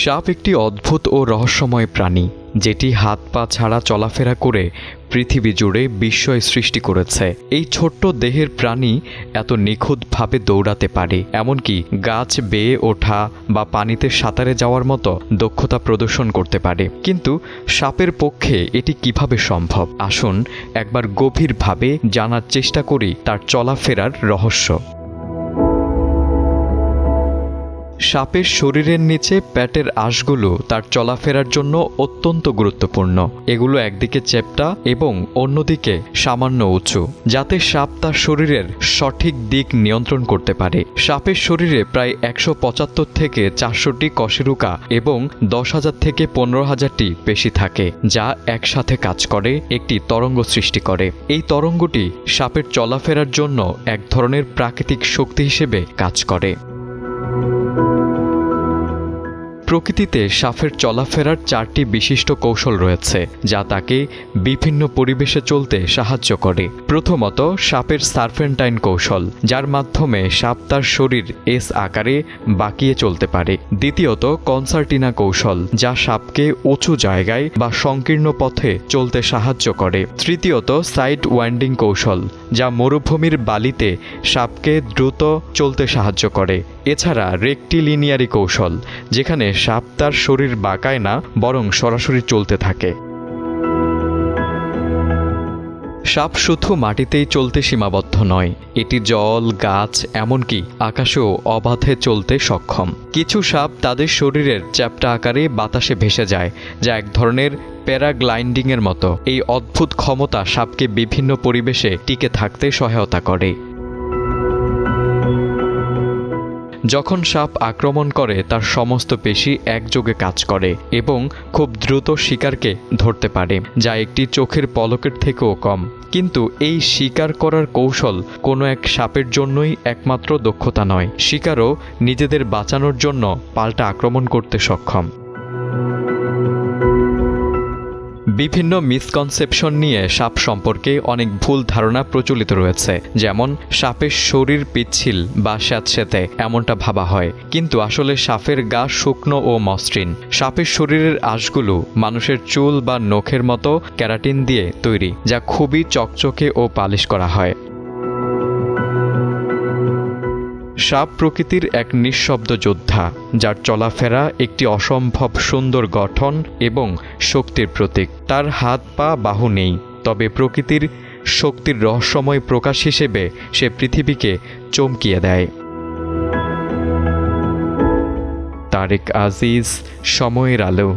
সাপ একটি অদ্ভুত ও রহস্যময় প্রাণী, যেটি হাত পা ছাড়া চলাফেরা করে পৃথিবী জুড়ে বিস্ময় সৃষ্টি করেছে। এই ছোট্ট দেহের প্রাণী এত নিখুঁতভাবে দৌড়াতে পারে, এমনকি গাছ বেয়ে ওঠা বা পানিতে সাঁতারে যাওয়ার মতো দক্ষতা প্রদর্শন করতে পারে। কিন্তু সাপের পক্ষে এটি কিভাবে সম্ভব? আসুন একবার গভীরভাবে জানার চেষ্টা করি তার চলাফেরার রহস্য। সাপের শরীরের নিচে পেটের আঁশগুলো তার চলাফেরার জন্য অত্যন্ত গুরুত্বপূর্ণ। এগুলো একদিকে চ্যাপ্টা এবং অন্যদিকে সামান্য উঁচু, যাতে সাপ তার শরীরের সঠিক দিক নিয়ন্ত্রণ করতে পারে। সাপের শরীরে প্রায় ১৭৫ থেকে ৪০০টি কশেরুকা এবং ১০,০০০ থেকে ১৫,০০০টি পেশি থাকে, যা একসাথে কাজ করে একটি তরঙ্গ সৃষ্টি করে। এই তরঙ্গটি সাপের চলাফেরার জন্য এক ধরনের প্রাকৃতিক শক্তি হিসেবে কাজ করে। প্রকৃতিতে সাপের চলাফেরার ৪টি বিশিষ্ট কৌশল রয়েছে, যা তাকে বিভিন্ন পরিবেশে চলতে সাহায্য করে। প্রথমত, সাপের সার্পেন্টাইন কৌশল, যার মাধ্যমে সাপ তার শরীর এস আকারে বাঁকিয়ে চলতে পারে। দ্বিতীয়ত, কনসার্টিনা কৌশল, যা সাপকে উঁচু জায়গায় বা সংকীর্ণ পথে চলতে সাহায্য করে। তৃতীয়ত, সাইড ওয়াইন্ডিং কৌশল, যা মরুভূমির বালিতে সাপকে দ্রুত চলতে সাহায্য করে। এছাড়া রেক্টিলিনিয়ারি কৌশল, যেখানে সাপ তার শরীর বাঁকায় না, বরং সরাসরি চলতে থাকে। সাপ শুধু মাটিতেই চলতে সীমাবদ্ধ নয়, এটি জল, গাছ, এমনকি আকাশেও অবাধে চলতে সক্ষম। কিছু সাপ তাদের শরীরের চ্যাপ্টা আকারে বাতাসে ভেসে যায়, যা এক ধরনের প্যারাগ্লাইডিংয়ের মতো। এই অদ্ভুত ক্ষমতা সাপকে বিভিন্ন পরিবেশে টিকে থাকতে সহায়তা করে। যখন সাপ আক্রমণ করে, তার সমস্ত পেশি একযোগে কাজ করে এবং খুব দ্রুত শিকারকে ধরতে পারে, যা একটি চোখের পলকের থেকেও কম। কিন্তু এই শিকার করার কৌশল কোনো এক সাপের জন্যই একমাত্র দক্ষতা নয়। শিকারও নিজেদের বাঁচানোর জন্য পাল্টা আক্রমণ করতে সক্ষম। বিভিন্ন মিসকনসেপশন নিয়ে সাপ সম্পর্কে অনেক ভুল ধারণা প্রচলিত রয়েছে, যেমন সাপের শরীর পিচ্ছিল বা স্যাঁতস্যাঁতে এমনটা ভাবা হয়, কিন্তু আসলে সাপের গা শুকনো ও মসৃণ। সাপের শরীরের আঁশগুলো মানুষের চুল বা নখের মতো ক্যারাটিন দিয়ে তৈরি, যা খুবই চকচকে ও পালিশ করা হয়। সাপ প্রকৃতির এক নিঃশব্দ যোদ্ধা, যার চলাফেরা একটি অসম্ভব সুন্দর গঠন এবং শক্তির প্রতীক। তার হাত পা বাহু নেই, তবে প্রকৃতির শক্তির রহস্যময় প্রকাশ হিসেবে সে পৃথিবীকে চমকিয়ে দেয়। তারেক আজিজ, সময়ের আলো।